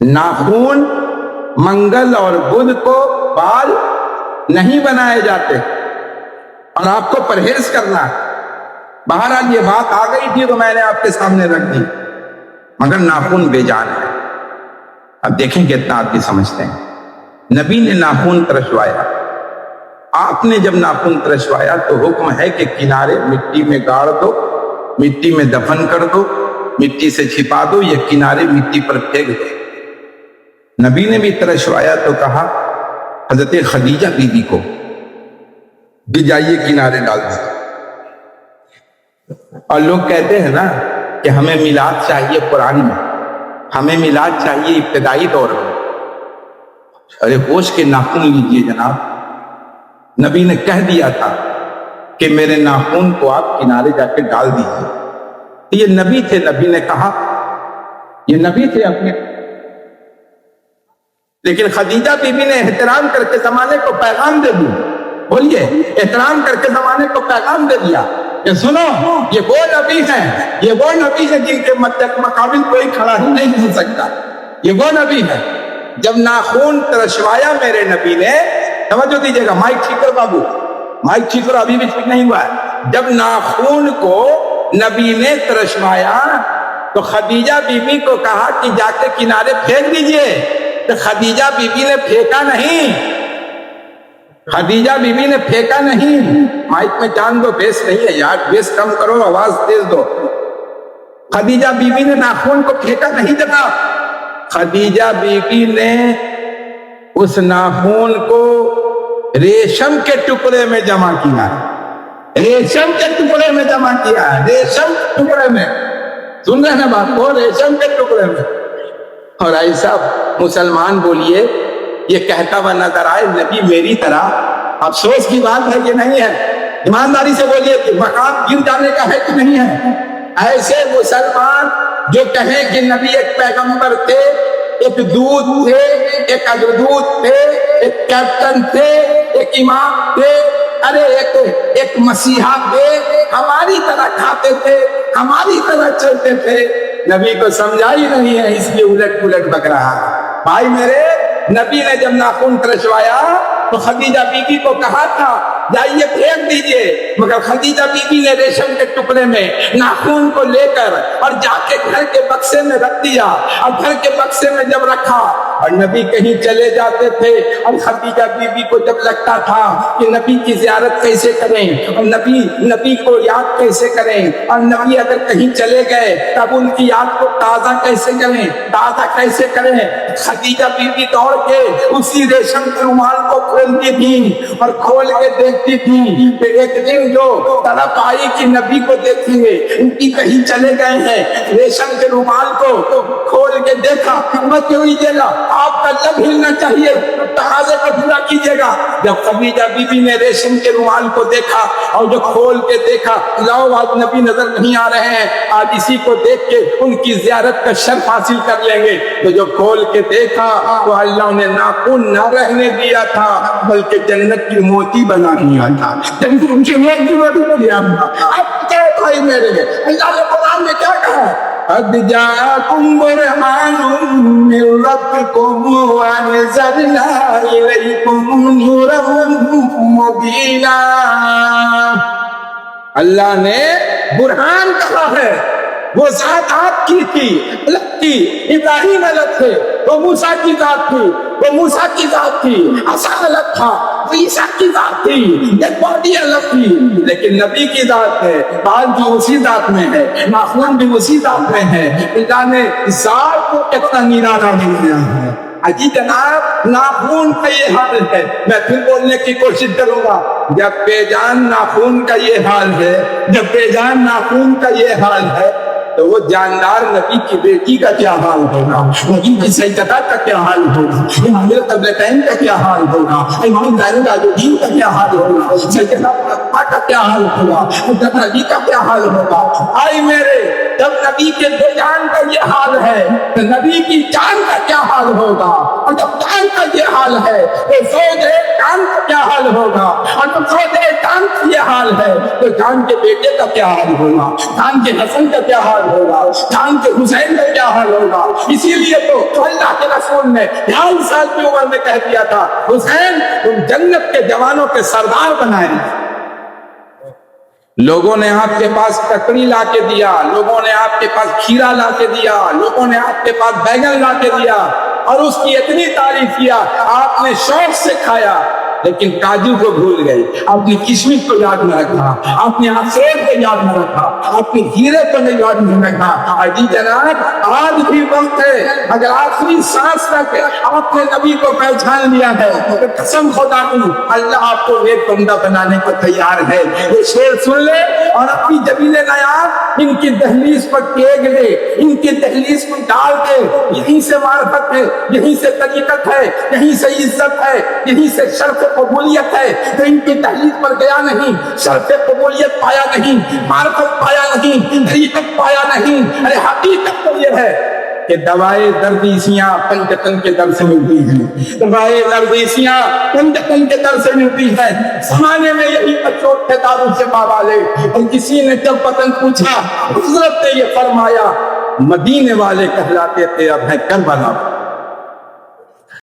नाखून मंगल और बुध को बाल नहीं बनाए जाते और आपको परहेज करना है। बहरहाल ये बात आ गई थी तो मैंने आपके सामने रख दी, मगर नाखून बेजान है। अब देखें कितना आदमी समझते हैं। नबी ने नाखून तरशवाया, आपने जब नाखून तरशवाया तो हुक्म है कि किनारे मिट्टी में गाड़ दो, मिट्टी में दफन कर दो, मिट्टी से छिपा दो, या किनारे मिट्टी पर फेंक दो। नबी ने भी तरशवाया तो कहा हजरत खदीजा बीबी को भी जाइए किनारे डाल दो। और लोग कहते हैं ना कि हमें मिलाद चाहिए कुरान में, हमें मिलाद चाहिए इब्तिदाई दौर में। अरे होश के नाखून लीजिए जनाब, नबी ने कह दिया था कि मेरे नाखून को आप किनारे जाके डाल दीजिए। ये नबी थे, नबी ने कहा, ये नबी थे अपने। लेकिन खदीजा बीबी ने एहतराम करके जमाने को पैगाम दे दिया। बोलिए, एहतराम करके जमाने को पैगाम दे दिया कि सुनो, ये वो नबी है, ये वो नबी है जिनके मुकाबिल कोई खड़ा ही नहीं हो सकता। ये वो नबी है। जब नाखून तरशवाया मेरे नबी ने, तवज्जो दीजिएगा, माइक ठीक करो बाबू, माइक ठीक करो, अभी भी ठीक नहीं हुआ है। जब नाखून को नबी ने तरशवाया तो खदीजा बीबी को कहा कि जाके किनारे फेंक दीजिए। तो खदीजा बीबी ने फेंका नहीं, खदीजा बीबी ने फेंका नहीं। माइक में जान दो, बेस नहीं है यार, बेस कम करो, आवाज तेज दो। खदीजा बीबी ने नाखून को फेंका नहीं जनाब। खदीजा बीबी ने उस नाखून को रेशम के टुकड़े में जमा किया, रेशम के टुकड़े में जमा किया, रेशम के टुकड़े में। सुन रहे हैं बात को, रेशम के टुकड़े में। और ऐसा मुसलमान बोलिए ये कहता हुआ नजर आए नबी मेरी तरह, अफसोस की बात है कि नहीं है। ईमानदारी से बोलिए कि मकाम गिर जाने का है कि नहीं है। ऐसे मुसलमान जो कहें कि नबी एक पैगंबर थे, एक दूत थे, एक अग्रदूत थे, एक कैप्टन थे, एक इमाम थे, अरे एक मसीहा थे, हमारी तरह खाते थे, हमारी तरह चलते थे, नबी को समझा ही नहीं है, इसलिए उलट पुलट बक रहा है। भाई मेरे, नबी ने जब नाखून तरशवाया तो खदीजा बीबी को कहा था जाइए फेंक दीजिए, मगर खदीजा बीबी ने रेशम के टुकड़े में नाखून को लेकर और जाके घर के बक्से में रख दिया। और घर के बक्से में जब रखा और नबी कहीं चले जाते थे और खदीजा बीबी को जब लगता था कि नबी की ज़ियारत कैसे करें और नबी को याद कैसे करें, और नबी अगर कहीं चले गए तब उनकी याद को ताज़ा कैसे करें, ताज़ा कैसे करें, खदीजा बीबी दौड़ के उसी रेशम के रुमाल को खोलती थी और खोल के देखती थी। फिर एक दिन जो तड़प आई कि नबी को देखेंगे, उनकी कहीं चले गए हैं, रेशम के रुमाल को खोल के देखा, मत कीजिएगा, आपका लब हिलना चाहिए, तकाज़े को पूरा कीजिएगा। जब खदीजा बीबी ने रेशम के रुमाल को देखा और जो खोल के देखा, लाओ आज नबी नजर नहीं आ रहे हैं, आज इसी को देख के उनकी ज़ियारत का शर्फ हासिल कर लेंगे। तो जो खोल के देखा तो अल्लाह ने नाखून न रहने दिया था, बल्कि जन्नत की मोती बना दिया था। उनकी मोती बना दिया था। अब क्या भाई मेरे, अल्लाह ने कुरान में क्या कहा? قد جاءكم برهان من ربكم وأنزلنا إليكم نورا مبينا। अल्लाह ने बुरहान कहा है, वो जात आपकी थी, अलग थी। इब्राहिम अलग थे, वो मूसा की जात थी, वो मूसा की जात थी। असा अलग था, वो ईसा की जात थी। एक बॉडी अलग थी, लेकिन नबी की जात है, बाल भी उसी जात में है, नाखून भी उसी जात में है। अल्लाह ने जात को कितना निराला बनाया है। अजी जनाब, नाखून का ये हाल है। मैं फिर बोलने की कोशिश करूंगा, जब बेजान नाखून का ये हाल है, जब बेजान नाखून का ये हाल है, तो वो जानदार नबी की बेटी का क्या हाल होगा, नबी की सैयदा का क्या हाल होगा, इमाम तबलतैन का क्या हाल होगा, इमाम ज़ैनुल आबिदीन का क्या हाल होगा, सैयदा फातिमा का क्या हाल होगा, हज़रत अली का क्या हाल होगा। आई मेरे, जब नबी के बेजान का ये हाल है ہے تو نبی کی جان کا کیا حال ہوگا؟ اور جب جان کا یہ حال ہے تو زوج جان کا کیا حال ہوگا؟ اور جب زوج جان کا یہ حال ہے تو جان کے بیٹے کا کیا حال ہوگا؟ جان کے حسن کا کیا حال ہوگا؟ جان کے حسین کا کیا حال ہوگا؟ اسی لیے تو اللہ کے رسول نے 42 سال کی عمر میں کہہ دیا تھا حسین تم جنت کے جوانوں کے سردار بنائے۔ لوگوں نے آپ کے پاس ککڑی لا کے دیا، لوگوں نے آپ کے پاس کھیرا لا کے دیا، لوگوں نے آپ کے پاس بیگن لا کے دیا اور اس کی اتنی تعریف کیا، آپ نے شوق سے کھایا لیکن کاجو کو بھول گئے، آپ نے کشمش کو یاد نہ رکھا، آپ نے اخروٹ کو یاد نہ رکھا، آپ نے ہیرے کو یاد نہیں رکھا۔ عزیز جناب آج بھی وقت ہے، اگر آخری سانس تک آپ نے نبی کو پہچان لیا ہے تو قسم خدا کی اللہ آپ کو نیک بندہ بنانے کو تیار ہے۔ یہ شعر سن لے اور اپنی جبین نیاب ان کی دہلیز پر ٹیک لے، ان کی دہلیز پر ڈال دے۔ یہیں سے معرفت ہے، یہیں سے طریقت ہے، یہیں سے عزت ہے، یہیں سے شرف قبولیت ہے۔ تو ان کی دہلیز پر گیا نہیں، شرف قبولیت پایا نہیں، معرفت پایا نہیں، طریقت پایا نہیں۔ ارے حقیقت تو یہ ہے کہ دوائے دردیسیاں پنجتن کے در سے ملتی ہیں، دوائے دردیسیاں پنجتن کے در سے ملتی ہیں۔ زمانے میں یہی بچوٹ تھے دارو شفا والے، اور کسی نے جب وطن پوچھا حضرت نے یہ فرمایا مدینے والے کہلاتے تھے اب ہے کربلا۔